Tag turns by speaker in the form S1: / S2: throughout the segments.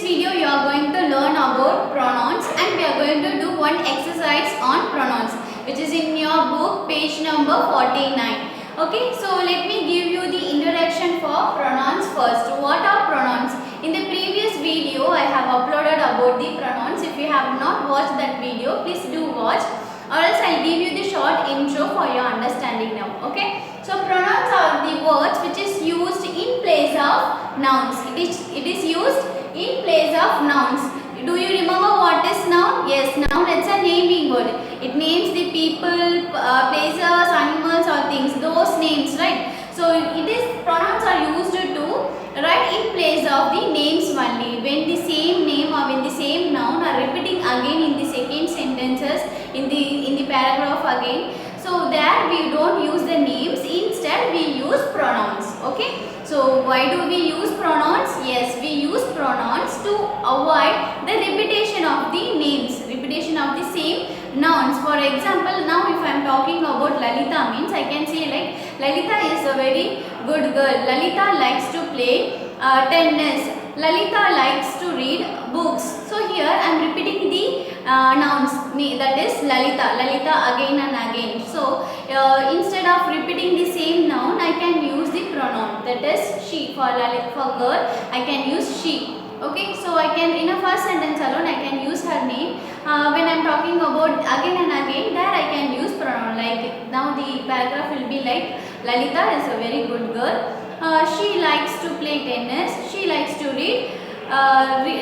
S1: video you are going to learn about pronouns, and we are going to do one exercise on pronouns which is in your book page number 49. Okay, so let me give you the introduction for pronouns first. What are pronouns? In the previous video I have uploaded about the pronouns. If you have not watched that video, please do watch, or else I'll give you the short intro for your understanding now. Okay, so pronouns are the words which is used in place of nouns. It is used in place of nouns. Do you remember what is noun? Yes, noun, it's a naming word. It names the people, places, animals or things, those names, right? So it is, pronouns are used to write in place of the names only. When the same name or when the same noun are repeating again in the second sentences, in the paragraph again. So there we don't use the names, instead we use pronouns. Okay. So why do we use pronouns? Yes, we use pronouns to avoid the repetition of the names, repetition of the same nouns. For example, now if I am talking about Lalita, means I can say like Lalita is a very good girl. Lalita likes to play tennis. Lalita likes to read books. So here I am repeating the nouns, that is Lalita, Lalita again and again. So instead of repeating the same noun, I can use the pronoun, that is she. For Lalita, for girl, I can use she. Okay, so I can, in a first sentence alone, I can use her name. When I am talking about again and again, there I can use pronoun. Like now the paragraph will be like Lalita is a very good girl. She likes to play tennis. She likes to read.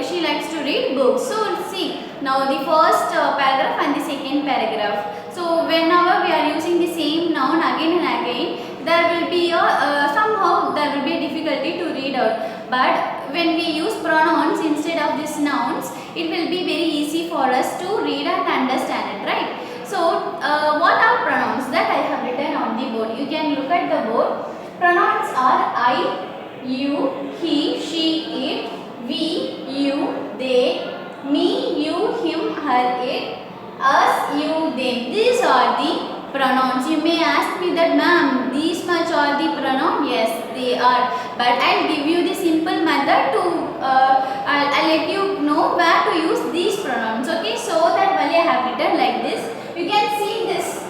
S1: She likes to read books. So see now the first paragraph and the second paragraph. So whenever we are using the same noun again and again, there will be a somehow there will be a difficulty to read out. But when we use pronouns instead of these nouns, it will be very easy for us to read and understand it, right? So what are pronouns that I have written on the board? You can look at the board. Pronouns are I, you, he, she, it, we, you, they, me, you, him, her, it, us, you, them. These are the pronouns. You may ask me that, ma'am, these much are the pronoun? Yes, they are. But I'll give you the simple method to, I'll let you know where to use these pronouns. Okay, so that only I have written like this. You can see this.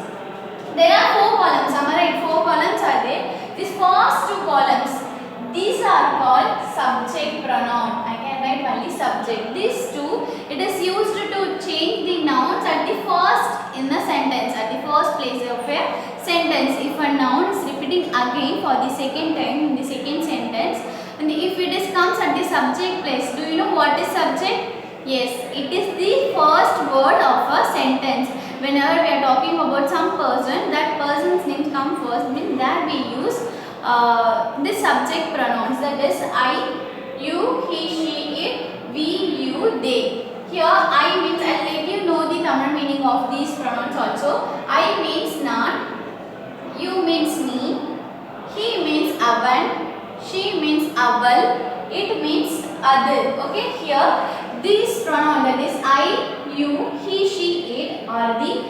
S1: There are 4 columns. Am I right? 4 columns are there. These first 2 columns, these are called subject pronoun. I can write only subject. These 2, it is used to change the nouns at the first in the sentence, at the first place of a sentence. If a noun is repeating again for the second time in the second sentence, and if it is comes at the subject place, do you know what is subject? Yes, it is the first word of a sentence. Whenever we are talking about some person, that person's name comes first, means that we use the subject pronouns, that is I, you, he, she, it, we, you, they. Here I means, I will let you know the Tamil meaning of these pronouns also. I means nan, you means ni, he means avan, she means aval, it means other. Okay, here these pronouns, that is I, you, he, she, it are the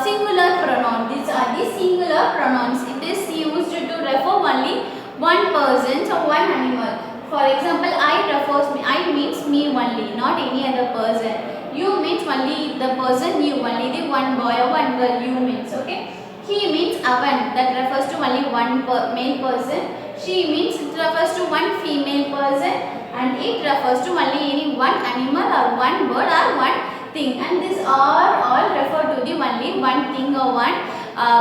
S1: singular pronoun. These are the singular pronouns. It is used to refer only one person or one animal. For example, I means me only, not any other person. You means only the person, you only the one boy or one girl, you means. Okay. He means avan, that refers to only one male person. She means it refers to one female person, and it refers to only any one animal or one bird or one thing. And these are all refer to the only one thing or one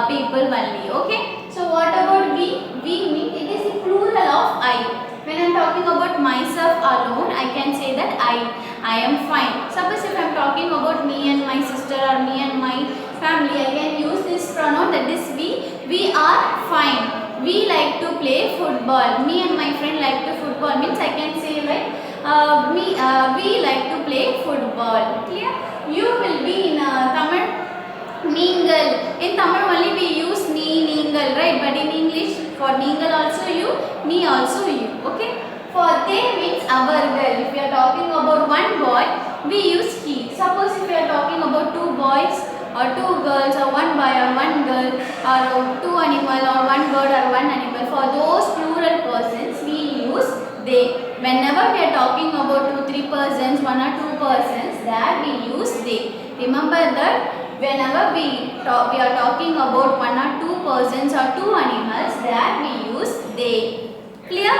S1: people only. Okay. So what about we? We mean it is the plural of I. When I am talking about myself alone, I can say that I am fine. Suppose if I am talking about me and my sister or me and my family, I can use this pronoun, that is we. We are fine. We like to play football. Me and my friend like to football, means I can say like we like to play football. Clear? You will be in Tamil, Neengal. In Tamil only we use ni, neengal, right? But in English, for neengal also you, ni also you. Okay? For they means our girl. If we are talking about one boy, we use he. Suppose if we are talking about 2 boys or 2 girls or 1 boy or 1 girl or 2 animal or 1 bird or 1 animal, for those plural persons we use they. Whenever we are talking about 2-3 persons, 1 or 2 persons, there we use they. Remember that whenever we are talking about 1 or 2 persons or 2 animals, there we use they. Clear?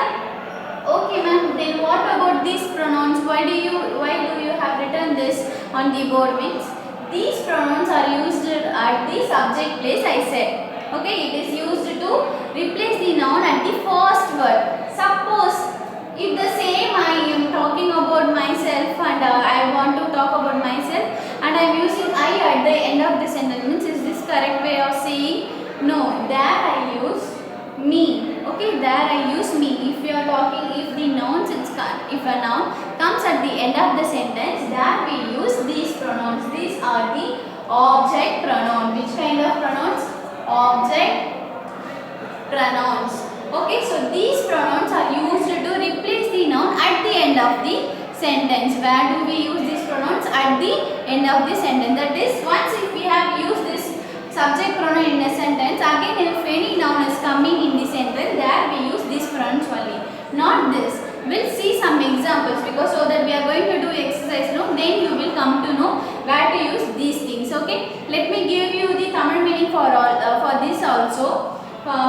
S1: Okay ma'am, then what about these pronouns? Why do you have written this on the board? Means these pronouns are used at the subject place, I said. Okay, it is used to replace the noun at the first word. Suppose if the same I am talking about myself and I want to talk about myself and I am using I at the end of the sentence, is this correct way of saying? No, there I use me. Okay, there I use me. If you are talking, if the nouns, if a noun comes at the end of the sentence, there we use these pronouns. These are the object pronoun. Which kind of pronouns? Object pronouns. Okay, so these pronouns are used to replace the noun at the end of the sentence. Where do we use these pronouns? At the end of the sentence. That is, once if we have used this subject pronoun in a sentence, again if any noun is coming in the sentence, there we use these pronouns only. Not this. We'll see some examples, because so that we are going to do exercise, no, then you will come to know where to use these things. Okay, let me give you the Tamil meaning for all for this also.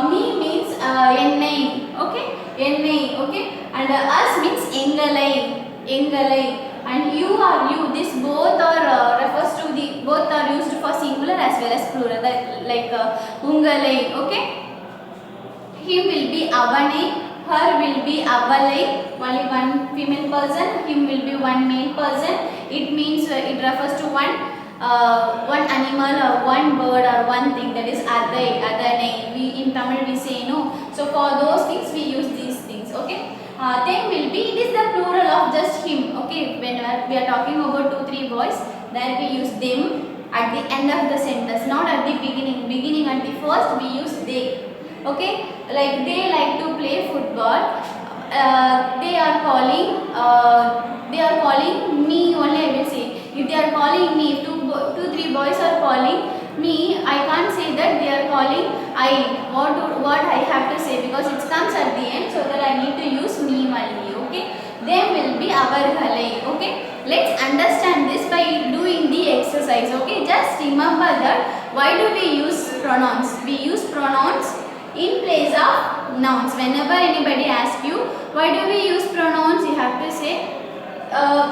S1: Me means ennai, okay, ennai, okay, and us means engalai, engalai, and you are you. This both are refers to the, both are used for singular as well as plural, like ungalai. Okay, him will be avanai, her will be avalai, only one female person, him will be one male person. It means it refers to one animal or one bird or one thing, that is adai, adanai. We in Tamil we say, no. So for those things we use these things. Okay, them will be, it is the plural of just him. Okay, when we are talking about 2-3 boys, there we use them at the end of the sentence, not at the beginning. At the first we use they. Okay, like they like to play football. They are calling me only, I will say. If they are calling me, if 2-3 boys are calling me, I can't say that they are calling I. What I have to say, because it comes at the end, so that I need to use me only. Okay, they will be avargalai. Okay, let's understand this by doing the exercise. Okay, just remember that why do we use pronouns? We use pronouns in place of nouns. Whenever anybody asks you why do we use pronouns, you have to say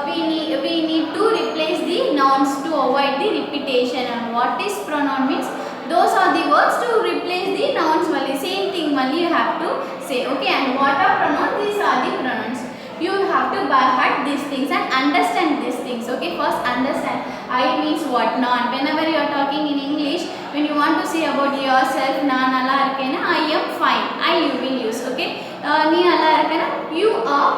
S1: we need to replace the nouns to avoid the repetition. And what is pronoun means? Those are the words to replace the nouns only. Same thing only you have to say. Okay, and what are pronouns? These are the pronouns. You have to by heart these things and understand these things. Okay, first understand I means what, non. Whenever you are talking in English, when you want to say about yourself, na nalla irukena, I am fine, I you will use. Okay, nee nalla irukena, you are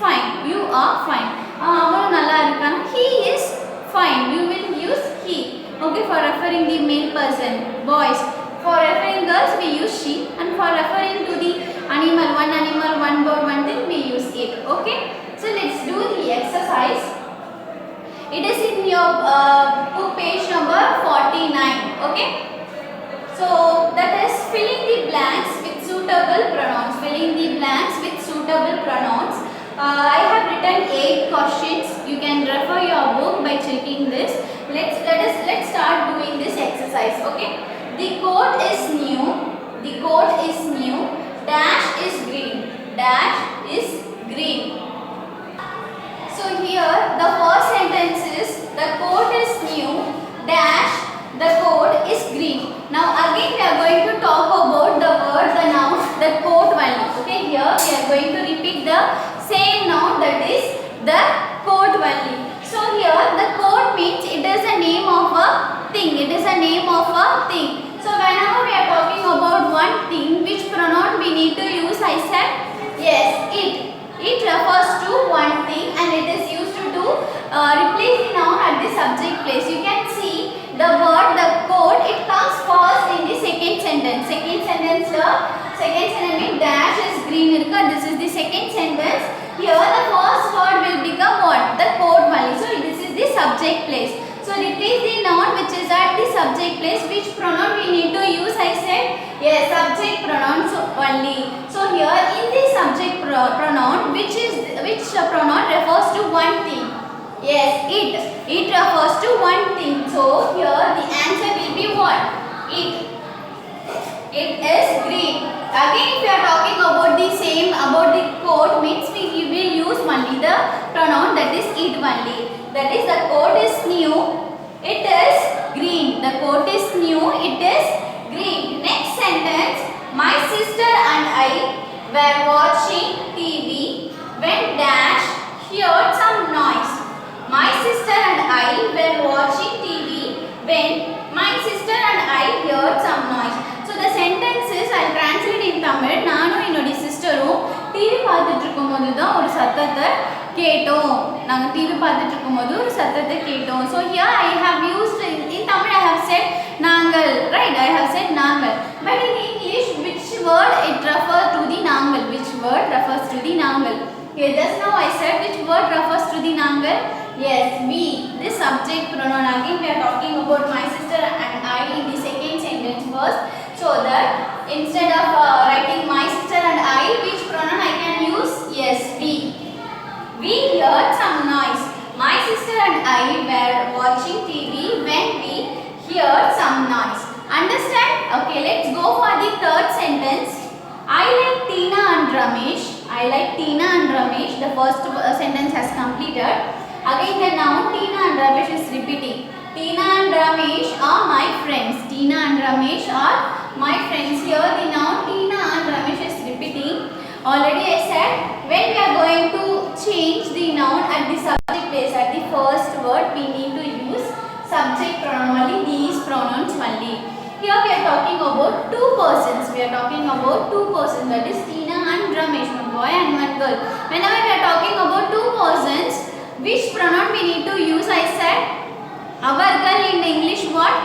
S1: fine, you are fine. Avalu nalla irukana, he is fine, you will use he. Okay, for referring the male person, boys. For referring girls we use she, and for referring to the animal, one bird, one thing, we use it. Okay, so let's do the exercise. It is in your book page number 49. Okay, so that is filling the blanks with suitable pronouns. Filling the blanks with suitable pronouns. I have written 8 questions. You can refer your book by checking this. Let's start doing this exercise. Okay, the coat is new. The coat is new. Dash is green. Dash is green. So here the first sentence is the coat is new. Dash, the coat is green. Now again we are going to talk about the word, the noun, the coat only. Okay, here we are going to repeat the same noun, that is the coat only. So here the coat means it is a name of a thing. It is a name of a thing. So whenever we are talking about one thing, which pronoun we need to use? I said yes, it. It refers to one thing and it is used to replace the noun at the subject place. You can see the word, the coat, it comes first in the second sentence. Second sentence means dash is green. This is the second sentence. Here the first word will become what? The coat only. So this is the subject place. So replace the noun which is at the subject place. Which pronoun we need to use? I said Yes, subject pronouns only. So here in the subject pronoun, which pronoun refers to one thing? Yes, it. It refers to one thing. So here the answer will be what? It. It is green. Again, if we are talking about the same, about the coat, means we will use only the pronoun that is it only. That is, the coat is new. It is green. The coat is new. It is green. Next sentence. My sister and I were watching TV when dash heard some noise. My sister and I were watching TV when my sister and I heard some noise. So the sentence is, I'll translate in Tamil. நானும் என்னோட சிஸ்டரும் TV பார்த்துட்டு இருக்கும்போது தான் ஒரு சத்தத்தை கேட்டோம். நாங்கள் TV பார்த்துட்டு இருக்கும்போது ஒரு சத்தத்தை கேட்டோம். So here I have used in Tamil I have said நாங்கள், right? I have said நாங்கள். But in English, which word it refers to the நாங்கள்? Which word refers to the நாங்கள்? Okay, just now I said which word refers to the நாங்கள்? Yes, we. This subject pronoun. Again we are talking about my sister and I in the second sentence first. So that instead of writing my sister and I, which pronoun I can use? Yes, we. We heard some noise. My sister and I were watching TV when we heard some noise. Understand? Okay, let's go for the third sentence. I like Tina and Ramesh. I like Tina and Ramesh. The first sentence has completed. Again the noun Tina and Ramesh is repeating. Tina and Ramesh are my friends. Tina and Ramesh are my friends. Here the noun Tina and Ramesh is repeating. Already I said when we are going to change the noun at the subject place, at the first word, we need to use subject pronoun only, these pronouns only. Here we are talking about two persons. We are talking about two persons, that is Tina and Ramesh, one boy and one girl. Whenever we are talking about two persons, which pronoun we need to use? I said our girl. In English what?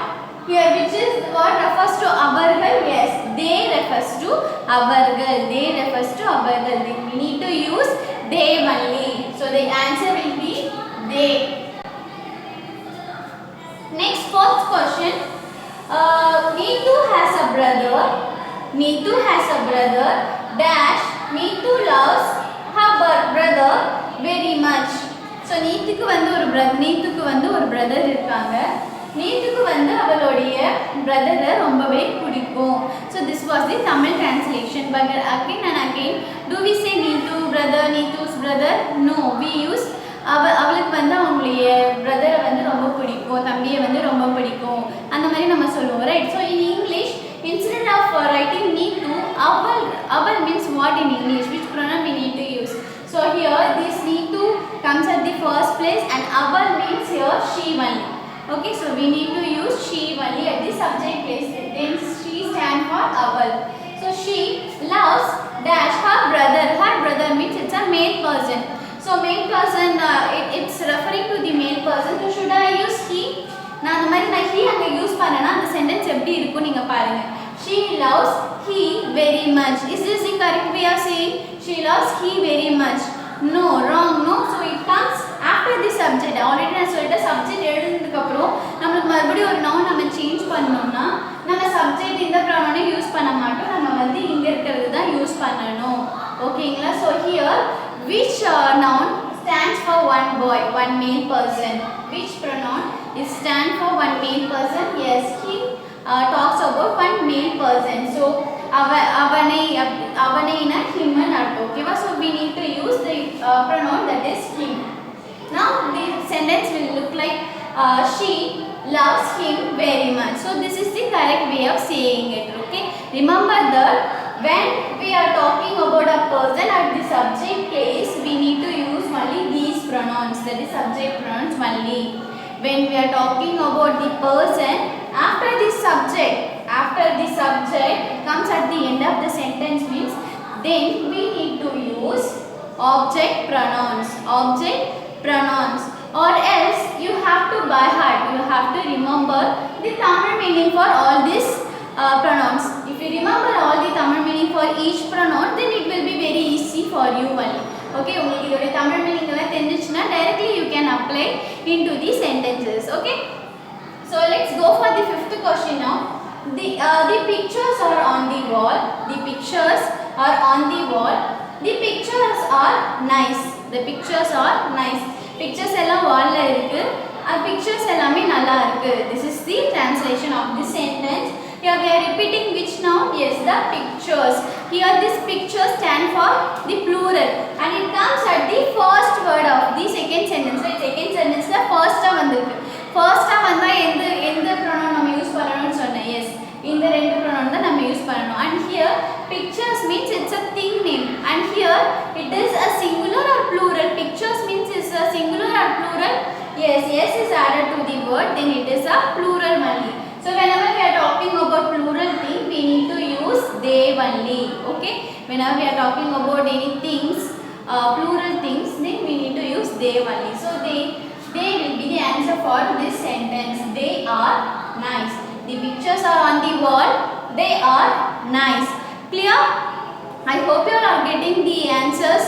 S1: Here which is what refers to our girl? Yes, they refers to our girl. They refers to our girl. Then we need to use they only. So the answer will be they. Next, fourth question. Neetu has a brother. Neetu has a brother. Dash. Neetu loves her brother very much. So நீத்துக்கு வந்து ஒரு brother இருக்காங்க. நீத்துக்கு வந்து அவளுடைய பிரதரை ரொம்பவே பிடிக்கும். So this was the Tamil translation. But again and again, do we say Neetu brother, Neetu's brother? No, we use அவளுக்கு வந்து அவங்களுடைய பிரதரை வந்து ரொம்ப பிடிக்கும், தம்பியை வந்து ரொம்ப பிடிக்கும், அந்த மாதிரி நம்ம சொல்லுவோம், right? So in English, instead of writing Neetu, aval means what in English? Which pronoun we need to use? So here this Neetu comes at the first place and aval means here she only. Okay, so we need to use she only at the subject place. Then she stands for aval. So she loves dash her brother. Her brother means it's a male person. So male person, it's referring to the male person. So should I use he? நான் அந்த மாதிரி நான் he அங்கே use பண்ணேன்னா அந்த sentence எப்படி இருக்கும் நீங்கள் பாருங்க. She loves he very much. Is this the correct way of saying? She loves he very much. No, wrong. No. So it comes after the subject. Already நான் சொல்லிட்டேன், சப்ஜெக்ட் எழுதுனதுக்கு அப்புறம் நம்மளுக்கு மறுபடியும் ஒரு நவுன் நம்ம சேஞ்ச் பண்ணோம்னா நம்ம சப்ஜெக்ட் இந்த ப்ரொனவுனை யூஸ் பண்ண மாட்டோம், நம்ம வந்து இங்கே இருக்கிறது தான் யூஸ் பண்ணணும். ஓகேங்களா? So here which noun stands for one boy, one male person? Which pronoun is stand for one male person? Yes, he talks about one male person. So avane na him and okay. So we need to use the pronoun that is him. Now the sentence will look like she loves him very much. So this is the correct way of saying it. Okay, remember that when we are talking about a person at the subject place, we need to use only these pronouns, that is subject pronouns only. When we are talking about the person, after the subject comes at the end of the sentence means then we need to use object pronouns, or else you have to by heart, you have to remember the Tamil meaning for all these pronouns. If you remember all the Tamil meaning for each pronoun, then it will be very easy for you only. Okay, உங்களுக்கு இதோட Tamil meaning எல்லாம் தெரிஞ்சிச்சுனா directly you can apply into the sentences. Okay, so let's go for the fifth question now. The pictures are on the wall. The pictures are on the wall. The pictures are nice. The pictures are nice. Pictures எல்லாம் wallல இருக்கு. Pictures எல்லாமே நல்லா இருக்கு. This is the translation of this sentence. Here we are repeating which noun? Yes, the pictures. Here this picture stand for the plural and it comes at the first word of the second sentence. Right? Second sentence la first ah வந்திருக்கு. First ah வந்தா எந்த pronoun நம்ம use பண்ணனும்னு சொன்னேன். Yes. இந்த ரெண்டு pronoun தான் நம்ம யூஸ் பண்ணனும். And here pictures means it's a thing name and here it is a singular or plural. Pictures means it's a singular or plural. Yes, yes is added to the word, then it is a plural only. So whenever we are talking about plural thing, we need to use they only. Okay? Whenever we are talking about any things, plural things, then we need to use they only. So they will be the answer for this sentence. They are nice. The pictures are on the wall. They are nice. Clear? I hope you all are getting the answers.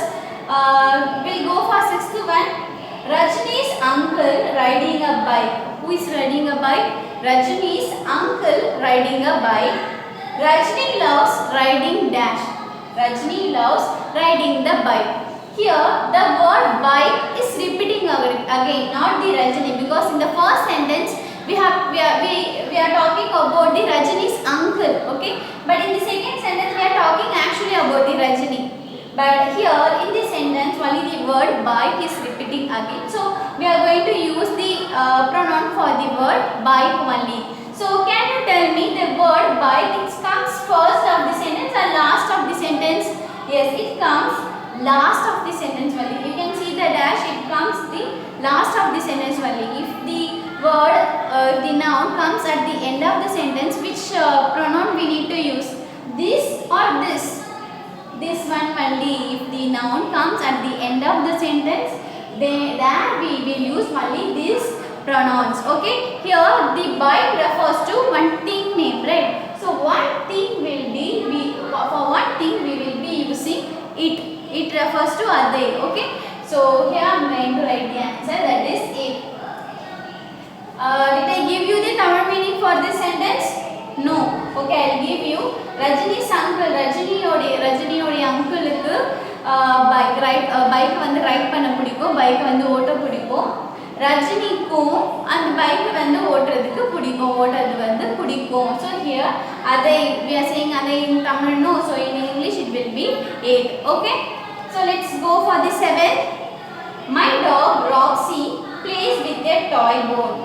S1: We'll go for sixth one. Rajini's uncle riding a bike. Who is riding a bike? Rajini's uncle riding a bike. Rajini loves riding dash. Rajini loves riding the bike. Here the word bike is repeating again, not the Rajini, because in the first sentence we are talking about the Rajini's uncle, okay? But in the second sentence we are talking actually about the Rajini. But here in this sentence only the word bike is repeating again. So we are going to use the pronoun for the word bike only. So can you tell me the word bike, it comes first of the sentence or last of the sentence? Yes, it comes last of the sentence only. You can see the dash, it comes the last of the sentence only. If the word, the noun comes at the end of the sentence, which pronoun we need to use? This or this? This one only. If the noun comes at the end of the sentence, then we will use only these pronouns. Okay? Here the bike refers to one thing name, right? So one thing will be, for one thing we will be using it. It refers to a they. Okay? So here I am going to write the answer, that is it. Did I give you the Tamil meaning for this sentence? No. Okay, I will give you. Rajini's uncle, Rajiniyoda uncle-க்கு bike வந்து ride பண்ண பிடிக்கும், bike வந்து ஓட்ட பிடிக்கும். ரஜினிக்கும் அந்த bike வந்து ஓட்டுறது வந்து பிடிக்கும். So here அதை we are saying அதை in Tamil, no, so in English it will be 8. Okay, so let's go for the 7th. My dog Roxy plays with a toy bone.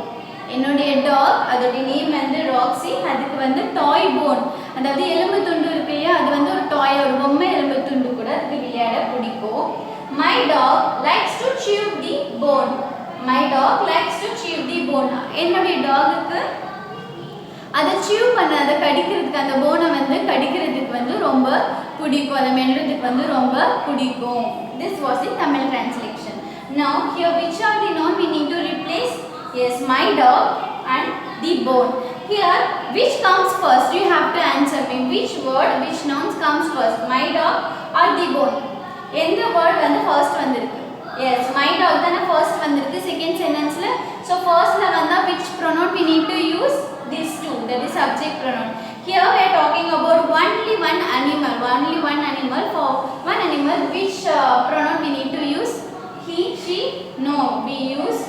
S1: என்னுடைய டாக், அதோட name வந்து Roxy, அதுக்கு வந்து டாய் phone, அதாவது எலும்பு துண்டு இருக்கு இல்லையா, அது வந்து ஒரு டாய், ஒரு பொம்மை எலும்பு துண்டு கூட அதுக்கு விளையாட பிடிக்கும். My dog likes to chew the bone. My dog likes to chew the bone. என்னுடைய டாகுக்கு அதை chew பண்ண, அதை கடிக்கிறதுக்கு, அந்த போனை வந்து கடிக்கிறதுக்கு வந்து ரொம்ப பிடிக்கும், அதை மெல்றதுக்கு வந்து ரொம்ப பிடிக்கும். This was the Tamil translation. Now here which are the noun we need to replace? Yes, my dog and the bone. Here which comes first? You have to answer me. Which word, which nouns comes first? My dog or the bone? எந்த word வந்து first வந்திருக்கு? Yes, my dog தான first வந்திருக்கு second sentence ல. So first ல வந்தா which pronoun we need to use? These two, that is subject pronoun. Here we are talking about only one animal. For one animal, which pronoun we need to use? He, she? No, we use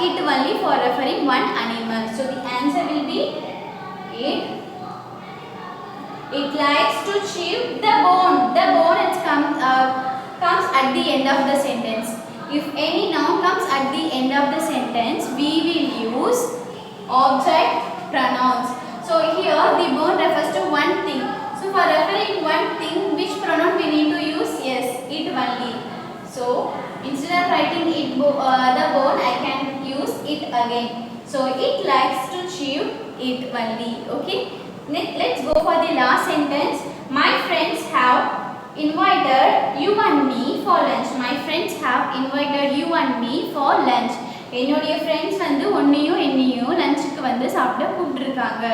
S1: it only for referring one animal. So the answer will be it. It likes to chew the bone. The bone comes at the end of the sentence. If any noun comes at the end of the sentence, we will use object pronouns. So here the bone refers to one thing. So for referring one thing, which pronoun we need to use? Yes, it only. So instead of writing it, the bone, I can use it again. So it likes to chew it only. Okay. Let's go for the last sentence. My friends have invited you and me for lunch. My friends have invited you and me for lunch. என்னுடைய friends வந்து ஒன்னையும் என்னையும் லஞ்சுக்கு வந்து சாப்பிட கூப்பிட்டுருக்காங்க.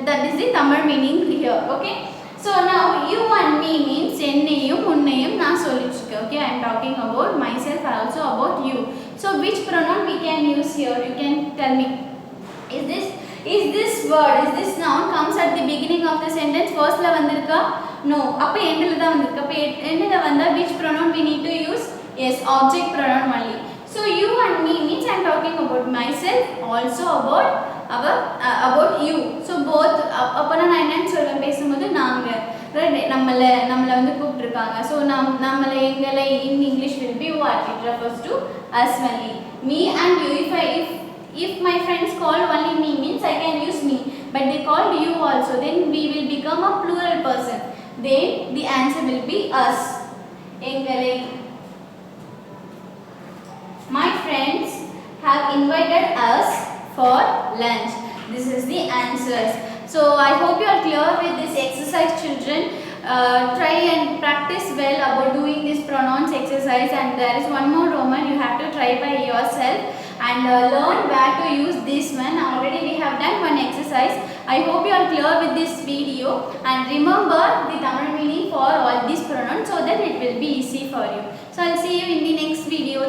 S1: That is the Tamil meaning here. Okay. So now you and me means என்னையும் உன்னையும் நான் சொல்லிச்சிருக்கேன். Okay, I am talking about myself and also about you. So which pronoun we can use here? You can tell me. Is this Is this word, is this noun comes at the beginning of the sentence? First la vandirka? No. Appo end la da vandirka. Appo end la vanda which pronoun we need to use? Yes, object pronoun only. So you and me means I am talking about myself, also about you. So both appo na enna solven pesumbodhu naanga நம்மளை வந்து கூப்பிட்டுருக்காங்க. So நம்மளை எங்களை in English will be what? It refers to us only. Me and you. If my friends call only me means I can use me. But they called you also. Then we will become a plural person. Then the answer will be us. எங்களை. My friends have invited us for lunch. This is the answers. So I hope you are clear with this exercise, children. Try and practice well about doing this pronouns exercise, and there is one more Roman you have to try by yourself and learn where to use this one. Already we have done one exercise. I hope you are clear with this video and remember the Tamil meaning for all these pronouns so that it will be easy for you. So I'll see you in the next video.